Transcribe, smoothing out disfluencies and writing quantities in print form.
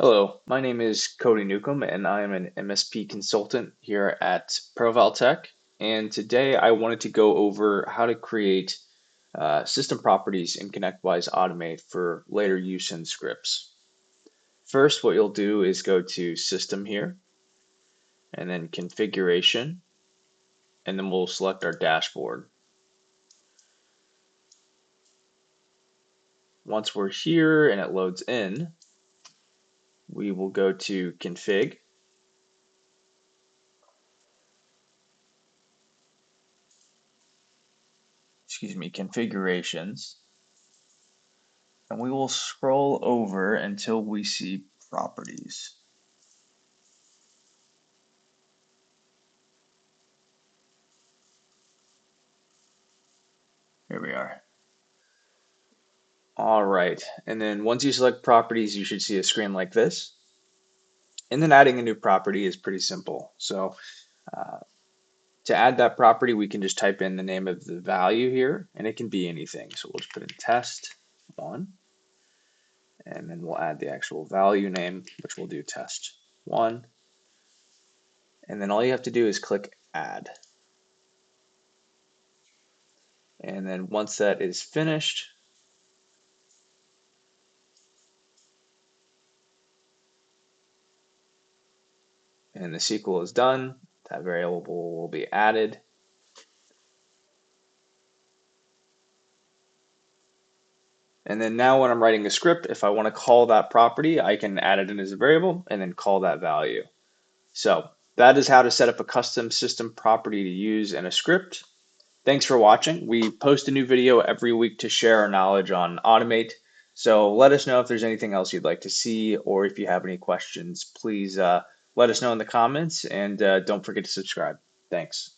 Hello, my name is Cody Newcomb, and I am an MSP consultant here at ProValTech. And today I wanted to go over how to create system properties in ConnectWise Automate for later use in scripts. First, what you'll do is go to System here, and then Configuration, and then we'll select our dashboard. Once we're here and it loads in, we will go to Config, Configurations, and we will scroll over until we see properties. Here we are. All right. And then once you select properties, you should see a screen like this. And then adding a new property is pretty simple. So uh, to add that property, we can just type in the name of the value here, and it can be anything. So we'll just put in test one, and then we'll add the actual value name, which we'll do test one. And then all you have to do is click add. And then once that is finished, and the SQL is done, that variable will be added. And then now when I'm writing a script, if I want to call that property, I can add it in as a variable and then call that value. So that is how to set up a custom system property to use in a script. Thanks for watching. We post a new video every week to share our knowledge on Automate. So let us know if there's anything else you'd like to see, or if you have any questions, please let us know in the comments, and don't forget to subscribe. Thanks.